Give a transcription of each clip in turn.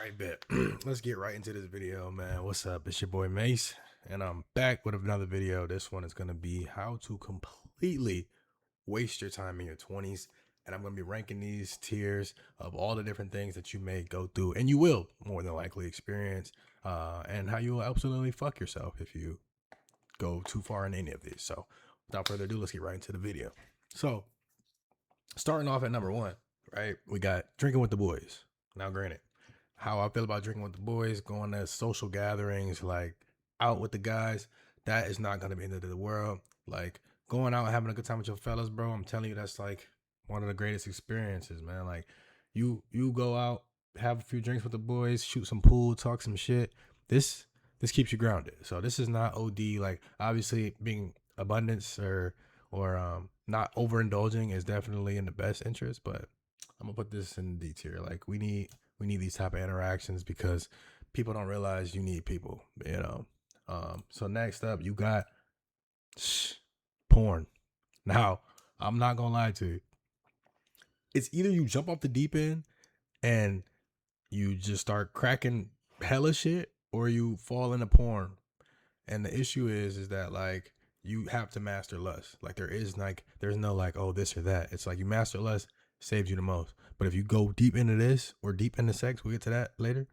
right, bet. Let's get right into this video, man. What's up? It's your boy Mace, and I'm back with another video. This one is going to be how to completely waste your time in your 20s. And I'm going to be ranking these tiers of all the different things that you may go through, and you will more than likely experience, and how you will absolutely fuck yourself if you go too far in any of these. So, without further ado, let's get right into the video. So, starting off at number one, right? We got drinking with the boys. Now, granted, how I feel about drinking with the boys, going to social gatherings, like out with the guys, that is not going to be the end of the world. Like going out and having a good time with your fellas, bro. I'm telling you, that's like one of the greatest experiences, man. Like you go out, have a few drinks with the boys, shoot some pool, talk some shit. This keeps you grounded. So this is not OD. Like obviously being abundance or not overindulging is definitely in the best interest, but I'm gonna put this in D tier. Like we need these type of interactions because people don't realize you need people, you know. So next up, you got porn. Now, I'm not gonna lie to you. It's either you jump off the deep end and you just start cracking hella shit, or you fall into porn. And the issue is that like you have to master lust. Like there's no like, oh, this or that. It's like you master lust saves you the most. But if you go deep into this or deep into sex, we'll get to that later,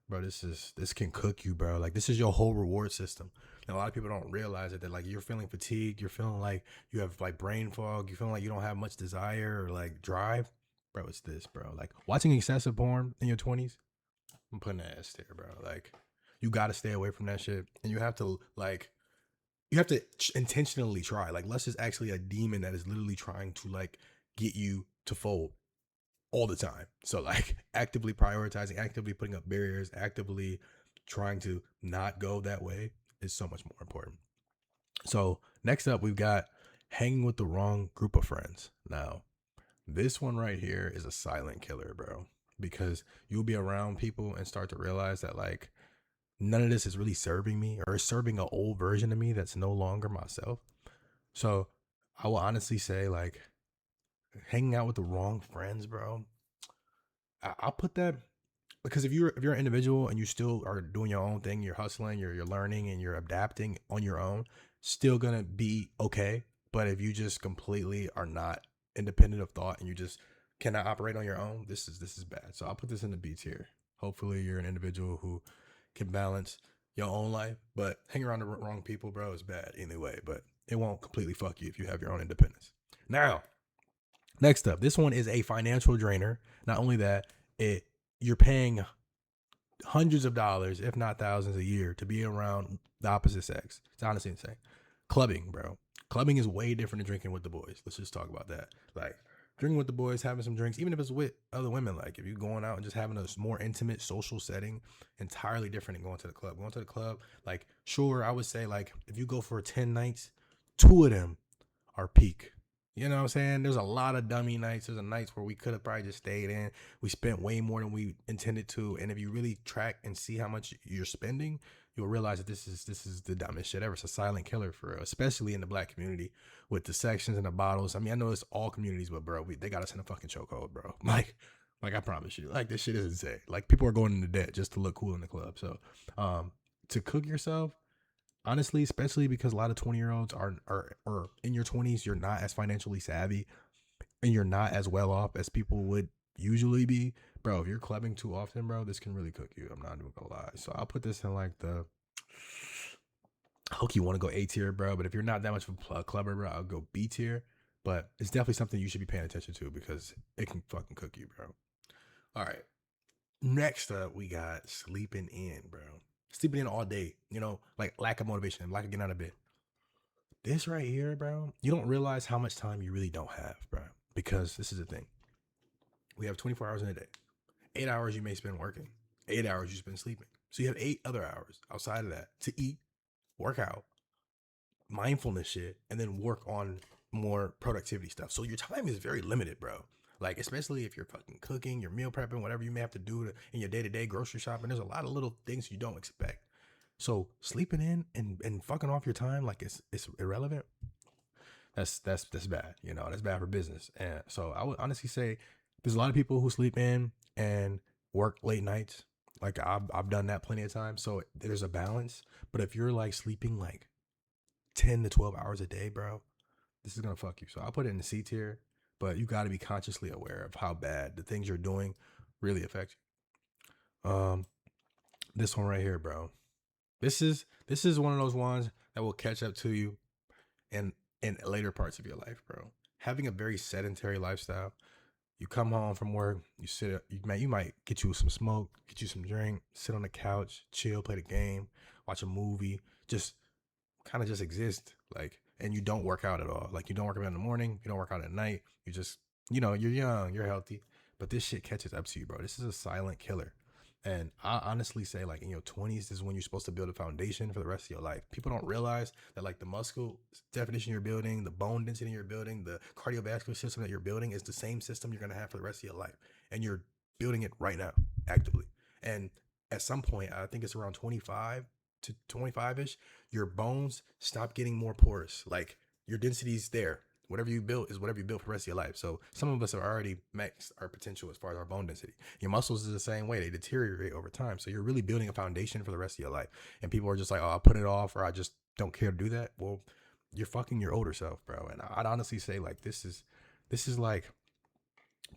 bro. This can cook you, bro. Like this is your whole reward system. And a lot of people don't realize it, that like you're feeling fatigued, you're feeling like you have like brain fog, you feeling like you don't have much desire or like drive. Bro, it's this, bro. Like watching excessive porn in your 20s, I'm putting that S there, bro. Like you gotta stay away from that shit. And you have to intentionally try. Like lust is actually a demon that is literally trying to like get you to fold all the time. So like actively prioritizing, actively putting up barriers, actively trying to not go that way is so much more important. So next up, we've got hanging with the wrong group of friends. Now, this one right here is a silent killer, bro, because you'll be around people and start to realize that like none of this is really serving me, or is serving an old version of me that's no longer myself. So I will honestly say like hanging out with the wrong friends, bro. I'll put that because if you're an individual and you still are doing your own thing, you're hustling, you're learning and you're adapting on your own, still gonna be okay. But if you just completely are not independent of thought and you just cannot operate on your own, this is bad. So I'll put this in the B tier. Hopefully you're an individual who can balance your own life, but hang around the wrong people, bro, is bad anyway. But it won't completely fuck you if you have your own independence. Now, next up, this one is a financial drainer. Not only that, it you're paying hundreds of dollars, if not thousands a year, to be around the opposite sex. It's honestly insane. Clubbing, bro. Clubbing is way different than drinking with the boys. Let's just talk about that. Like drinking with the boys, having some drinks, even if it's with other women, like if you're going out and just having a more intimate social setting, entirely different than going to the club. Going to the club, like sure, I would say like if you go for 10 nights, two of them are peak. You know what I'm saying? There's a lot of dummy nights. There's a nights where we could have probably just stayed in. We spent way more than we intended to. And if you really track and see how much you're spending, you'll realize that this is the dumbest shit ever. It's a silent killer for especially in the black community with the sections and the bottles. I mean, I know it's all communities, but bro, they got us in a fucking chokehold, bro. Like I promise you, like this shit is insane. Like people are going into debt just to look cool in the club. So, to cook yourself, honestly, especially because a lot of 20-year-olds are in your 20s, you're not as financially savvy and you're not as well off as people would usually be. Bro, if you're clubbing too often, bro, this can really cook you. I'm not even gonna lie. So I'll put this in like the hook. You want to go A tier, bro, but if you're not that much of a clubber, bro, I'll go B tier. But it's definitely something you should be paying attention to because it can fucking cook you, bro. All right. Next up, we got sleeping in, bro. Sleeping in all day, like lack of motivation, lack of getting out of bed. This right here, bro, you don't realize how much time you really don't have, bro. Because this is the thing. We have 24 hours in a day. 8 hours you may spend working. 8 hours you spend sleeping. So you have 8 other hours outside of that to eat, work out, mindfulness shit, and then work on more productivity stuff. So your time is very limited, bro. Like, especially if you're fucking cooking, you're meal prepping, whatever you may have to do in your day-to-day grocery shopping, there's a lot of little things you don't expect. So sleeping in and fucking off your time like it's irrelevant. That's bad. That's bad for business. And so I would honestly say there's a lot of people who sleep in and work late nights. Like I've done that plenty of times. So there's a balance. But if you're like sleeping like 10 to 12 hours a day, bro, this is gonna fuck you. So I'll put it in the C tier, but you got to be consciously aware of how bad the things you're doing really affect you. This one right here, bro. This is one of those ones that will catch up to you in later parts of your life, bro. Having a very sedentary lifestyle. You come home from work, you sit, you might get you some smoke, get you some drink, sit on the couch, chill, play the game, watch a movie, just kind of just exist, like, and you don't work out at all. Like, you don't work out in the morning, you don't work out at night. You just, you're young, you're healthy, but this shit catches up to you, bro. This is a silent killer. And I honestly say, like, in your 20s is when you're supposed to build a foundation for the rest of your life. People don't realize that, like, the muscle definition you're building, the bone density you're building, the cardiovascular system that you're building is the same system you're going to have for the rest of your life. And you're building it right now, actively. And at some point, I think it's around 25 to 25 ish, your bones stop getting more porous. Like, your density's there. Whatever you built is whatever you built for the rest of your life. So some of us are already maxed our potential as far as our bone density. Your muscles is the same way. They deteriorate over time. So you're really building a foundation for the rest of your life. And people are just like, oh, I'll put it off, or I just don't care to do that. Well, you're fucking your older self, bro. And I'd honestly say, like, this is like,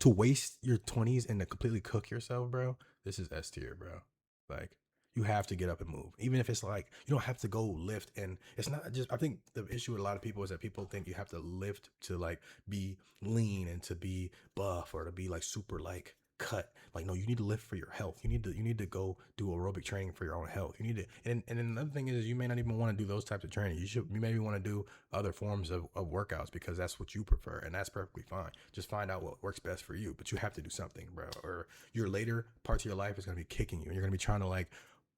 to waste your 20s and to completely cook yourself, bro. This is S tier, bro. Like, you have to get up and move. Even if it's like, you don't have to go lift. And it's not just, I think the issue with a lot of people is that people think you have to lift to like be lean and to be buff or to be like super like cut. Like, no, you need to lift for your health. You need to go do aerobic training for your own health. You need to, and then another thing is, you may not even want to do those types of training. You maybe want to do other forms of workouts because that's what you prefer, and that's perfectly fine. Just find out what works best for you, but you have to do something, bro, or your later parts of your life is going to be kicking you, and you're going to be trying to like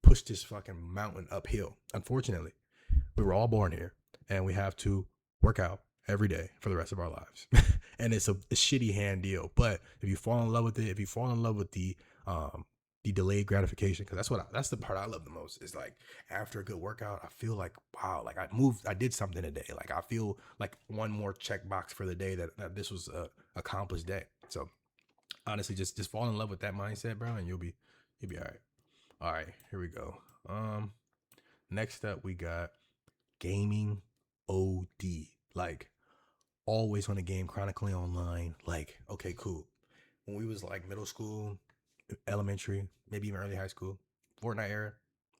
push this fucking mountain uphill. Unfortunately, we were all born here, and we have to work out every day for the rest of our lives. And it's a shitty hand deal. But if you fall in love with it, if you fall in love with the delayed gratification, because that's the part I love the most, is like, after a good workout, I feel like, wow, like I did something today. Like, I feel like one more check box for the day that this was a accomplished day. So honestly, just fall in love with that mindset, bro, and you'll be all right. All right, here we go. Next up we got gaming OD. Like, always on the game, chronically online. Like, okay, cool. When we was like middle school, elementary, maybe even early high school, Fortnite era,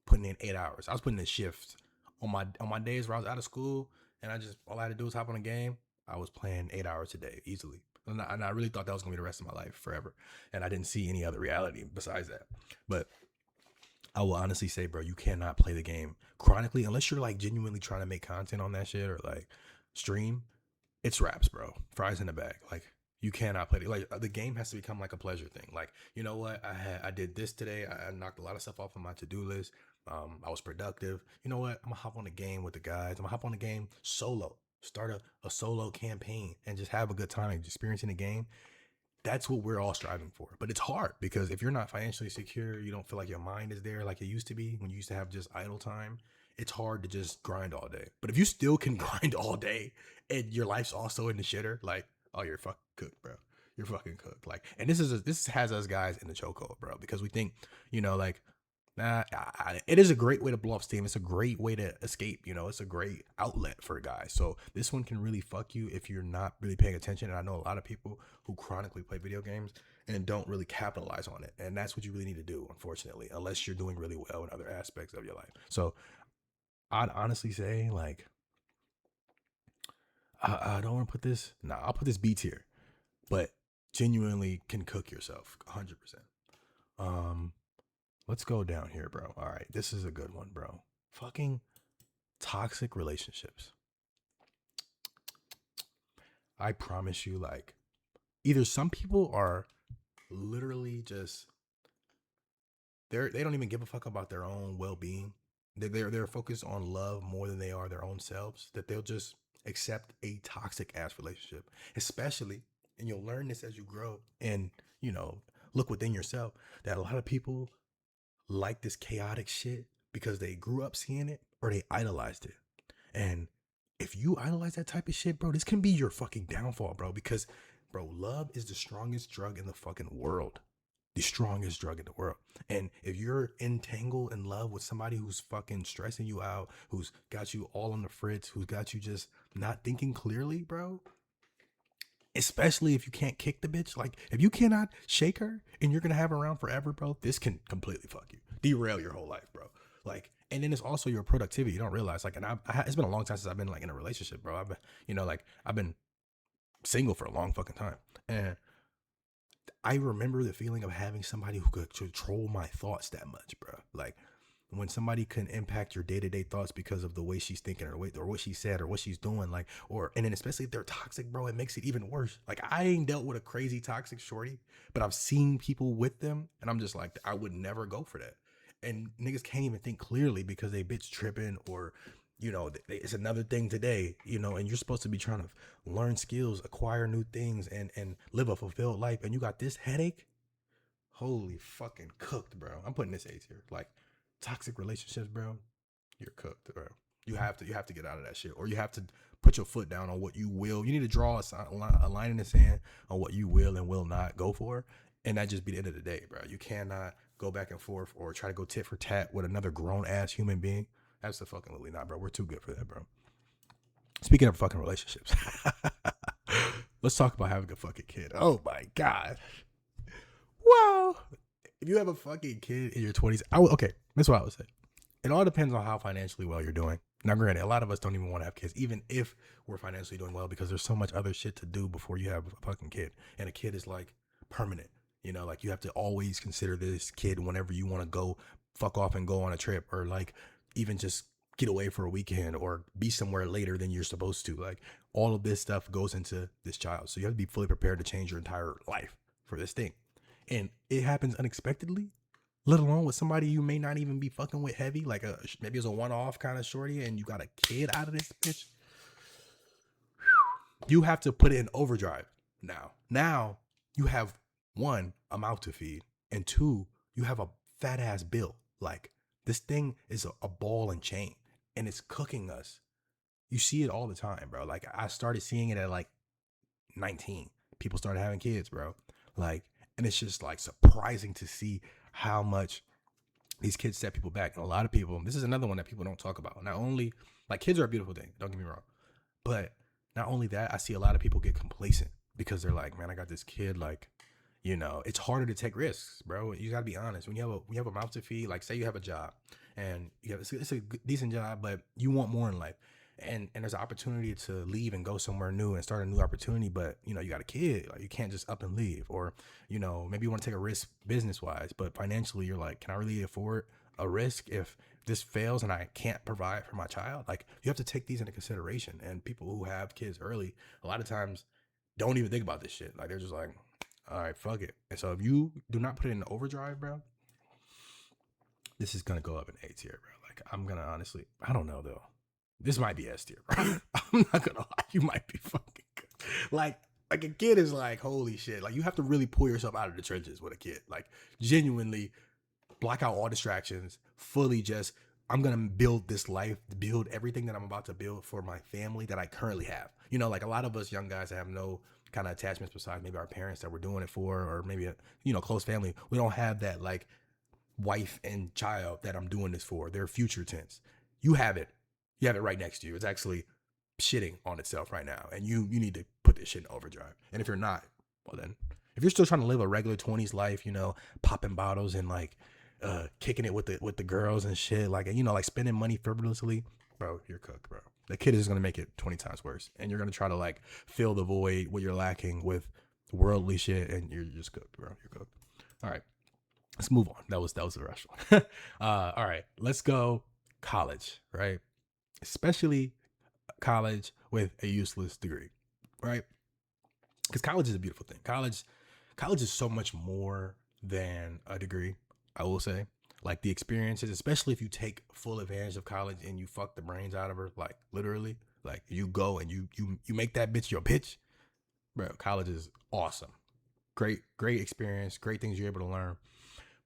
putting in 8 hours. I was putting in shifts on my days where I was out of school, and all I had to do was hop on a game. I was playing 8 hours a day easily. And I really thought that was gonna be the rest of my life forever. And I didn't see any other reality besides that. But I will honestly say, bro, you cannot play the game chronically unless you're like genuinely trying to make content on that shit or like stream. It's wraps, bro. Fries in the bag. Like, you cannot play it. Like, the game has to become like a pleasure thing. Like, you know what? I did this today. I knocked a lot of stuff off of my to-do list. I was productive. You know what? I'm gonna hop on the game with the guys. I'm gonna hop on the game solo. Start a solo campaign and just have a good time experiencing the game. That's what we're all striving for. But it's hard because if you're not financially secure, you don't feel like your mind is there like it used to be when you used to have just idle time. It's hard to just grind all day. But if you still can grind all day and your life's also in the shitter, like, oh, you're fucking cooked, bro. You're fucking cooked. Like, and this has us guys in the chokehold, bro, because we think, like, nah, it is a great way to blow off steam. It's a great way to escape. It's a great outlet for guys. So this one can really fuck you if you're not really paying attention. And I know a lot of people who chronically play video games and don't really capitalize on it. And that's what you really need to do, unfortunately, unless you're doing really well in other aspects of your life. So I'd honestly say, like, I don't want to put this. Nah, I'll put this B tier, but genuinely can cook yourself 100%. Um, Let's go down here, bro. All right, this is a good one, bro. Fucking toxic relationships. I promise you, like, either some people are literally just they don't even give a fuck about their own well-being. They're focused on love more than they are their own selves. That they'll just accept a toxic ass relationship, especially, and you'll learn this as you grow and look within yourself. That a lot of people like this chaotic shit because they grew up seeing it or they idolized it. And if you idolize that type of shit, bro, this can be your fucking downfall, bro. Because, bro, love is the strongest drug in the fucking world. the strongest drug in the world. And if you're entangled in love with somebody who's fucking stressing you out, who's got you all on the fritz, who's got you just not thinking clearly, bro, especially if you can't kick the bitch, like if you cannot shake her and you're gonna have her around forever, bro, this can completely fuck you, derail your whole life, bro. Like, and then it's also your productivity. You don't realize, like, and it's been a long time since I've been like in a relationship, bro. I've been, like, I've been single for a long fucking time, and I remember the feeling of having somebody who could control my thoughts that much, bro. Like, when somebody can impact your day-to-day thoughts because of the way she's thinking or what she said or what she's doing, like, or, and then especially if they're toxic, bro, it makes it even worse. Like, I ain't dealt with a crazy toxic shorty, but I've seen people with them, and I'm just like, I would never go for that. And niggas can't even think clearly because they bitch tripping, or, it's another thing today, and you're supposed to be trying to learn skills, acquire new things, and live a fulfilled life, and you got this headache. Holy fucking cooked, bro. I'm putting this A tier. Like, toxic relationships, bro, you're cooked, bro. You have to get out of that shit, or you have to put your foot down on what you will. You need to draw a line in the sand on what you will and will not go for, and that just be the end of the day, bro. You cannot go back and forth or try to go tit for tat with another grown ass human being. Absolutely not, bro. We're too good for that, bro. Speaking of fucking relationships, let's talk about having a fucking kid. Oh my god. Wow. If you have a fucking kid in your 20s, okay, that's what I would say. It all depends on how financially well you're doing. Now, granted, a lot of us don't even want to have kids, even if we're financially doing well, because there's so much other shit to do before you have a fucking kid. And a kid is like permanent. Like, you have to always consider this kid whenever you want to go fuck off and go on a trip, or like even just get away for a weekend or be somewhere later than you're supposed to. Like, all of this stuff goes into this child. So you have to be fully prepared to change your entire life for this thing. And it happens unexpectedly, let alone with somebody you may not even be fucking with heavy, like maybe it's a one-off kind of shorty and you got a kid out of this bitch. You have to put it in overdrive now. You have, one, a mouth to feed, and two, you have a fat ass bill. Like, this thing is a ball and chain, and it's cooking us. You see it all the time, bro. Like, I started seeing it at like 19. People started having kids, bro. Like, and it's just like surprising to see how much these kids set people back. And a lot of people, this is another one that people don't talk about. Not only, like, kids are a beautiful thing, don't get me wrong, but not only that, I see a lot of people get complacent because they're like, man, I got this kid. Like, it's harder to take risks, bro. You gotta be honest. When you have a mouth to feed, like, say you have a job and it's a decent job, but you want more in life. And there's an opportunity to leave and go somewhere new and start a new opportunity, but you got a kid, like, you can't just up and leave. Or maybe you want to take a risk business wise, but financially you're like, can I really afford a risk if this fails and I can't provide for my child? Like, you have to take these into consideration. And people who have kids early, a lot of times, don't even think about this shit. Like, they're just like, all right, fuck it. And so if you do not put it in overdrive, bro, this is gonna go up in A tier, bro. Like, I'm gonna honestly, I don't know though. This might be S tier, bro. I'm not gonna lie, you might be fucking good. Like a kid is like, holy shit. Like, you have to really pull yourself out of the trenches with a kid. Like, genuinely block out all distractions, fully just, I'm gonna build this life, build everything that I'm about to build for my family that I currently have. Like, a lot of us young guys that have no kind of attachments besides maybe our parents that we're doing it for, or maybe a close family. We don't have that, like, wife and child that I'm doing this for. They're future tense. You have it. You have it right next to you. It's actually shitting on itself right now. And you need to put this shit in overdrive. And if you're not, well then, if you're still trying to live a regular 20s life, popping bottles and like kicking it with the girls and shit, like, like spending money frivolously, bro, you're cooked, bro. The kid is gonna make it 20 times worse. And you're gonna try to like fill the void what you're lacking with worldly shit, and you're just cooked, bro. You're cooked. All right. Let's move on. That was the rush one. All right, let's go college, right? Especially college with a useless degree, right? Because college is a beautiful thing. College is so much more than a degree, I will say. Like, the experiences, especially if you take full advantage of college and you fuck the brains out of her, like, literally, like, you go and you make that bitch your bitch, bro. College is awesome. Great experience, great things you're able to learn.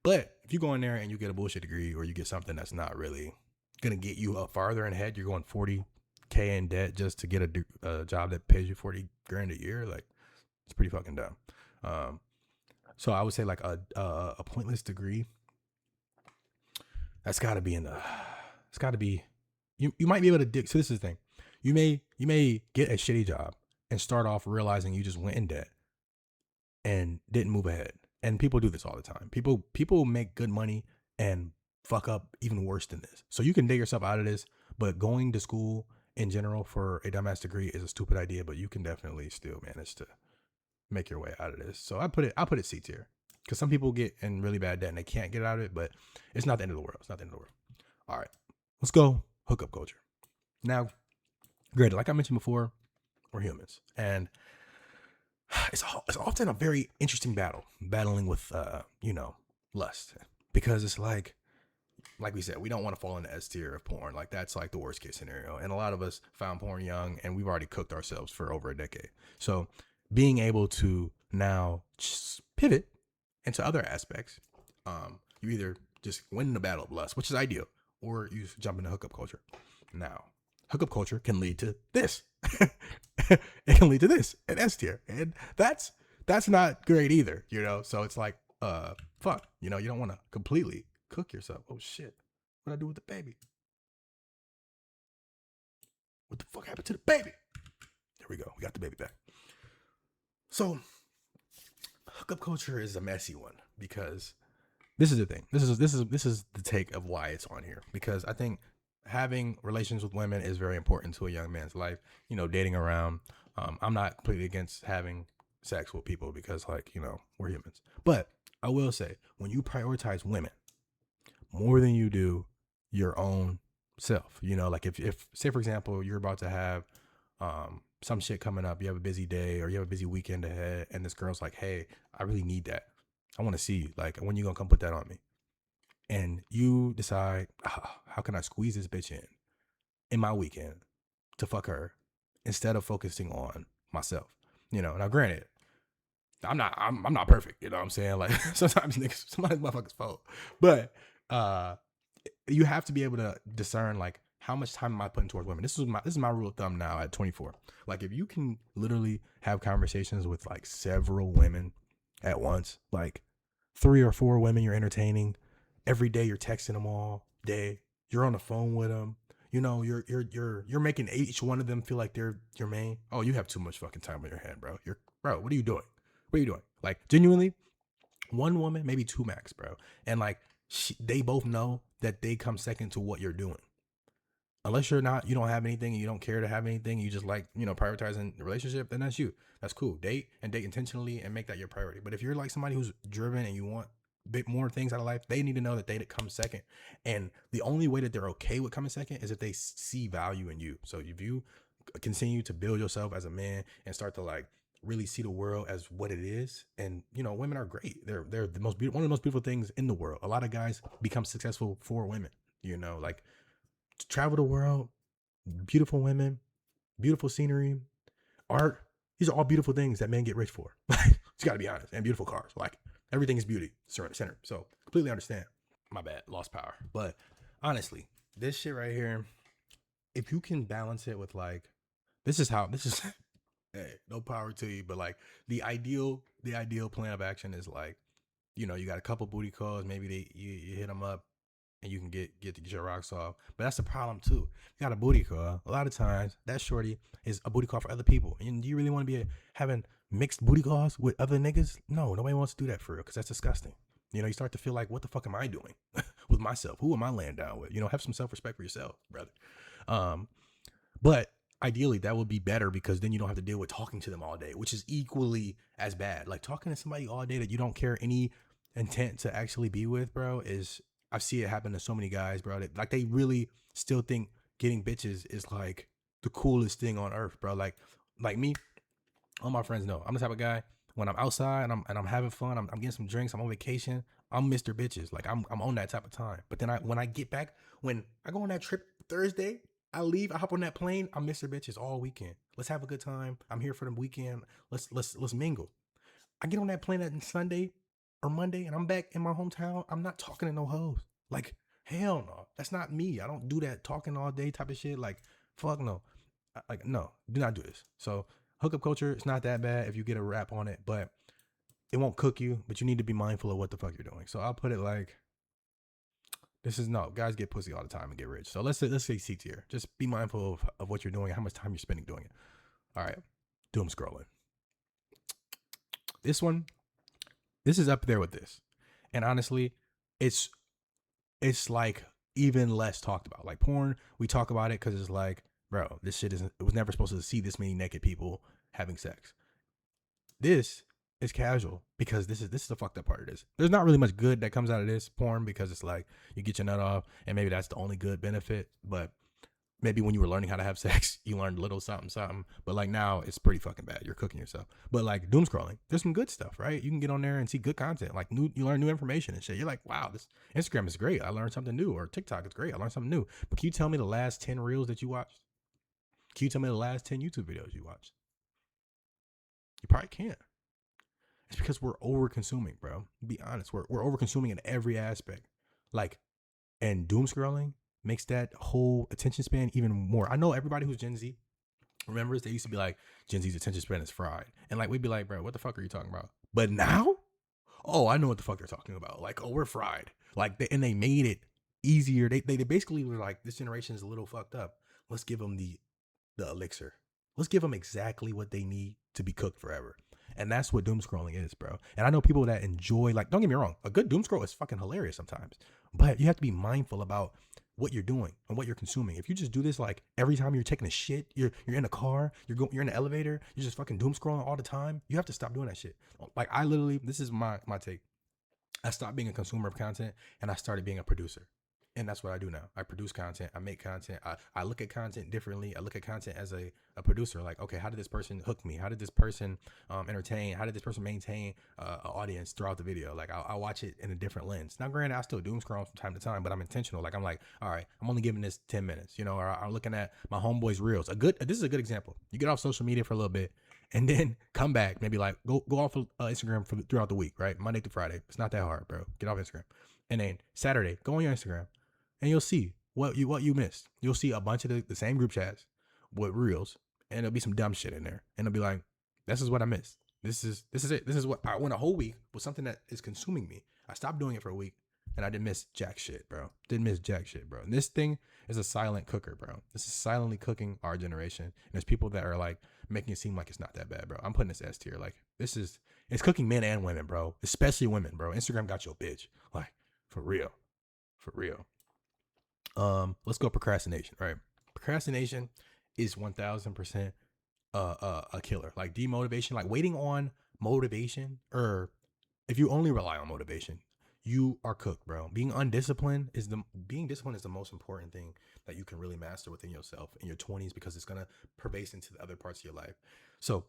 But if you go in there and you get a bullshit degree, or you get something that's not really gonna get you up farther in head, you're going 40K in debt just to get a job that pays you 40 grand a year. Like, it's pretty fucking dumb. So I would say like a pointless degree. That's got to be in the. It's got to be. You might be able to dig. So this is the thing. You may get a shitty job and start off realizing you just went in debt and didn't move ahead. And people do this all the time. People make good money and fuck up even worse than this. So you can dig yourself out of this, but going to school in general for a dumbass degree is a stupid idea, but you can definitely still manage to make your way out of this. So I'll put it C tier. Because some people get in really bad debt and they can't get out of it, but it's not the end of the world. It's not the end of the world. All right. Let's go hookup culture. Now, granted, like I mentioned before, we're humans. And it's often a very interesting battling with lust, because it's like we said, we don't want to fall in the S tier of porn. Like that's like the worst case scenario, and a lot of us found porn young and we've already cooked ourselves for over a decade. So being able to now just pivot into other aspects, you either just win the battle of lust, which is ideal, or you jump into hookup culture. Now hookup culture can lead to this. It can lead to this, an S tier, and that's not great either, So it's like, fuck, you don't want to completely cook yourself. Oh shit, what I do with the baby? What the fuck happened to the baby? There we go, we got the baby back. So hookup culture is a messy one, because this is the thing. This is the take of why it's on here, because I think having relations with women is very important to a young man's life. Dating around. I'm not completely against having sex with people, because we're humans. But I will say, when you prioritize women more than you do your own self, like if say for example, you're about to have some shit coming up, you have a busy day or you have a busy weekend ahead, and this girl's like, hey, I really need that. I want to see, like, when you gonna come put that on me? And you decide, how can I squeeze this bitch in my weekend to fuck her, instead of focusing on myself. Now granted, I'm not perfect, you know what I'm saying? Like sometimes motherfuckers fault. But you have to be able to discern, like, how much time am I putting towards women? This is my rule of thumb now at 24. Like, if you can literally have conversations with like several women at once, like 3 or 4 women you're entertaining every day, you're texting them all day, you're on the phone with them, you're making each one of them feel like they're your main. Oh, you have too much fucking time on your hand, bro. Bro, what are you doing? What are you doing? Like, genuinely, one woman, maybe 2 max, bro. And like, they both know that they come second to what you're doing. Unless you don't have anything and you don't care to have anything, you just like, prioritizing the relationship, then that's you. That's cool. Date intentionally and make that your priority. But if you're like somebody who's driven and you want bit more things out of life, they need to know that they come second. And the only way that they're okay with coming second is if they see value in you. So if you continue to build yourself as a man and start to like really see the world as what it is, and women are great. They're the most beautiful, one of the most beautiful things in the world. A lot of guys become successful for women. Like, to travel the world, beautiful women, beautiful scenery, art. These are all beautiful things that men get rich for. It's got to be honest. And beautiful cars. Like, everything is beauty center. So completely understand. My bad, lost power. But honestly, this shit right here, if you can balance it with like, this is hey, no power to you, but like the ideal plan of action is like, you got a couple booty calls, maybe you hit them up and you can get your rocks off. But that's the problem too. You got a booty call. A lot of times that shorty is a booty call for other people. And do you really want to be having mixed booty calls with other niggas? No, nobody wants to do that for real, because that's disgusting. You start to feel like, what the fuck am I doing with myself? Who am I laying down with? Have some self-respect for yourself, brother. But ideally that would be better, because then you don't have to deal with talking to them all day, which is equally as bad. Like, talking to somebody all day that you don't care any intent to actually be with, bro, is, I see it happen to so many guys, bro, that like they really still think getting bitches is like the coolest thing on earth, bro. Like me, all my friends know I'm the type of guy, when I'm outside and I'm having fun, I'm getting some drinks, I'm on vacation, I'm Mr. Bitches. Like, I'm on that type of time. But then when I get back, when I go on that trip Thursday, I leave, I hop on that plane, I'm Mr. Bitches all weekend. Let's have a good time. I'm here for the weekend. Let's mingle. I get on that plane on Sunday or Monday and I'm back in my hometown. I'm not talking to no hoes. Like, hell no. That's not me. I don't do that talking all day type of shit. Like, fuck no. Like, no, do not do this. So hookup culture, it's not that bad if you get a rap on it, but it won't cook you, but you need to be mindful of what the fuck you're doing. So I'll put it like, this is no, guys get pussy all the time and get rich. So let's say C tier. Just be mindful of what you're doing and how much time you're spending doing it. All right. Doom scrolling. This is up there with this. And honestly, it's like even less talked about. Like porn, we talk about it because it's like, bro, this shit isn't, it was never supposed to see this many naked people having sex. This is casual because this is the fucked up part of this. There's not really much good that comes out of this porn because it's like you get your nut off and maybe that's the only good benefit. But maybe when you were learning how to have sex, you learned a little something. But like now it's pretty fucking bad. You're cooking yourself. But like doom scrolling, there's some good stuff, right? You can get on there and see good content. Like you learn new information and shit. You're like, wow, this Instagram is great. I learned something new. Or TikTok is great. I learned something new. But can you tell me the last 10 reels that you watched? Can you tell me the last 10 YouTube videos you watched? You probably can't. It's because we're over consuming, bro. Be honest. We're over consuming in every aspect. Like, and doom scrolling makes that whole attention span even more. I know everybody who's Gen Z remembers they used to be like, Gen Z's attention span is fried. And like, we'd be like, bro, what the fuck are you talking about? But now, oh, I know what the fuck they're talking about. Like, oh, we're fried. Like, and they made it easier. They basically were like, this generation is a little fucked up. Let's give them the elixir. Let's give them exactly what they need to be cooked forever. And that's what doom scrolling is, bro. And I know people that enjoy, like, don't get me wrong, a good doom scroll is fucking hilarious sometimes. But you have to be mindful about what you're doing and what you're consuming. If you just do this like every time you're taking a shit, you're in a car, you're in an elevator, you're just fucking doom scrolling all the time, you have to stop doing that shit. Like I literally, this is my take. I stopped being a consumer of content and I started being a producer. And that's what I do now. I produce content. I make content. I look at content differently. I look at content as a producer. Like, okay, how did this person hook me? How did this person entertain? How did this person maintain an audience throughout the video? Like, I watch it in a different lens. Now, granted, I still doom scroll from time to time, but I'm intentional. Like, I'm like, all right, I'm only giving this 10 minutes, you know, or I'm looking at my homeboy's reels. This is a good example. You get off social media for a little bit and then come back, maybe like go off of Instagram throughout the week, right? Monday through Friday. It's not that hard, bro. Get off Instagram. And then Saturday, go on your Instagram. And you'll see what you missed. You'll see a bunch of the same group chats with reels, and there'll be some dumb shit in there. And it'll be like, this is what I missed. This is it. This is what I went a whole week with something that is consuming me. I stopped doing it for a week, and I didn't miss jack shit, bro. Didn't miss jack shit, bro. And this thing is a silent cooker, bro. This is silently cooking our generation. And there's people that are like making it seem like it's not that bad, bro. I'm putting this S tier. Like it's cooking men and women, bro. Especially women, bro. Instagram got your bitch. Like for real. Let's go procrastination, right? Procrastination is 1000% a killer. Like demotivation, like waiting on motivation, or if you only rely on motivation, you are cooked, bro. Being disciplined is the most important thing that you can really master within yourself in your 20s, because it's gonna pervade into the other parts of your life. So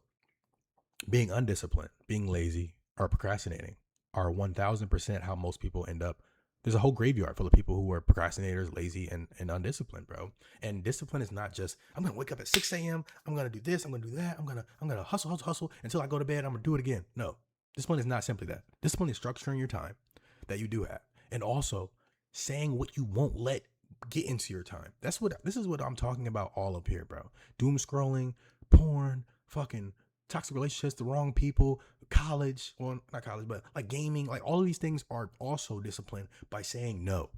being undisciplined, being lazy, or procrastinating are 1000% how most people end up. There's a whole graveyard full of people who are procrastinators, lazy, and undisciplined, bro. And discipline is not just, I'm going to wake up at 6 a.m. I'm going to do this. I'm going to do that. I'm going to hustle until I go to bed. I'm going to do it again. No, discipline is not simply that. Discipline is structuring your time that you do have. And also saying what you won't let get into your time. This is what I'm talking about all up here, bro. Doom scrolling, porn, fucking toxic relationships, the wrong people, college, well, not college, but like gaming, like all of these things are also disciplined by saying no,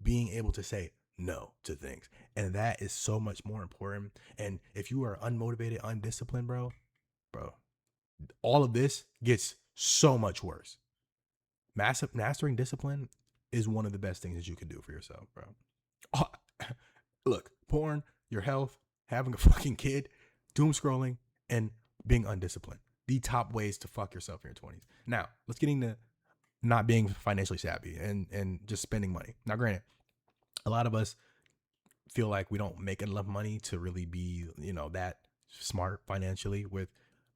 being able to say no to things. And that is so much more important. And if you are unmotivated, undisciplined, bro, all of this gets so much worse. Mastering discipline is one of the best things that you can do for yourself, bro. Oh, look, porn, your health, having a fucking kid, doom scrolling, and being undisciplined. The top ways to fuck yourself in your 20s. Now, let's get into not being financially savvy and just spending money. Now, granted, a lot of us feel like we don't make enough money to really be, you know, that smart financially with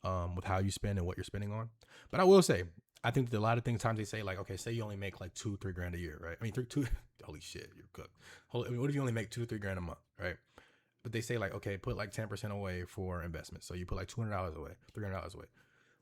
how you spend and what you're spending on. But I will say, I think that a lot of times they say like, okay, say you only make like $2-3 grand a year, right? I mean, two, holy shit, you're cooked. What if you only make $2-3 grand a month, right? But they say like, okay, put like 10% away for investments. So you put like $200 away, $300 away,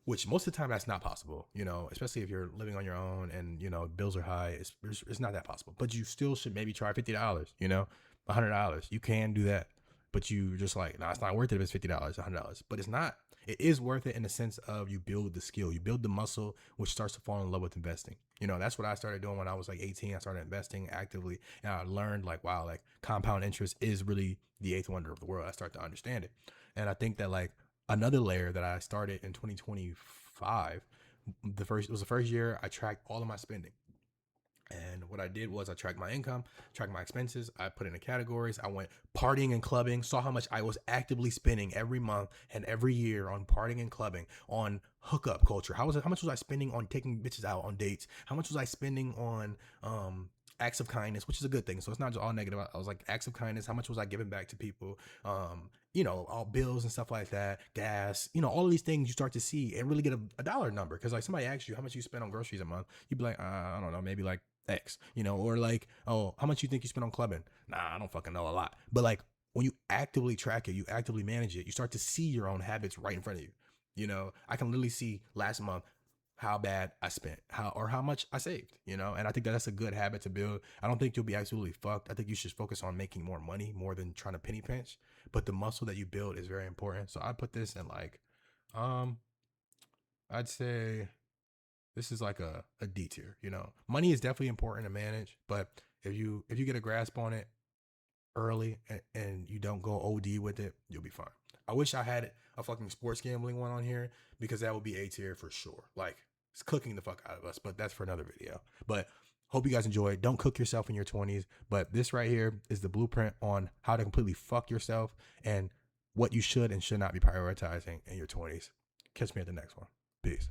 which most of the time that's not possible, you know, especially if you're living on your own and, you know, bills are high. It's not that possible, but you still should maybe try $50, you know, $100. You can do that, but you just like, nah, it's not worth it if it's $50, $100, but it's not. it is worth it in the sense of you build the skill, you build the muscle, which starts to fall in love with investing. You know, that's what I started doing when I was like 18. I started investing actively, and I learned like, wow, like compound interest is really the eighth wonder of the world. I start to understand it. And I think that like another layer that I started in 2025, it was the first year I tracked all of my spending. And what I did was I tracked my income, tracked my expenses. I put in the categories. I went partying and clubbing, saw how much I was actively spending every month and every year on partying and clubbing, on hookup culture. How much was I spending on taking bitches out on dates? How much was I spending on acts of kindness, which is a good thing. So it's not just all negative. I was like, acts of kindness. How much was I giving back to people? You know, all bills and stuff like that, gas, you know, all of these things you start to see and really get a dollar number. Cause like somebody asks you how much you spend on groceries a month, you'd be like, I don't know, maybe like X, you know, or like, oh, how much you think you spend on clubbing? Nah, I don't fucking know, a lot. But like when you actively track it, you actively manage it, you start to see your own habits right in front of you. You know, I can literally see last month how bad I spent, how much I saved, you know, and I think that that's a good habit to build. I don't think you'll be absolutely fucked. I think you should focus on making more money more than trying to penny pinch. But the muscle that you build is very important. So I put this in like, um, I'd say this is like a D tier. You know, money is definitely important to manage, but if you get a grasp on it early and you don't go OD with it, you'll be fine. I wish I had a fucking sports gambling one on here because that would be A tier for sure. Like it's cooking the fuck out of us, but that's for another video. But hope you guys enjoy. Don't cook yourself in your 20s, but this right here is the blueprint on how to completely fuck yourself and what you should and should not be prioritizing in your 20s. Catch me at the next one. Peace.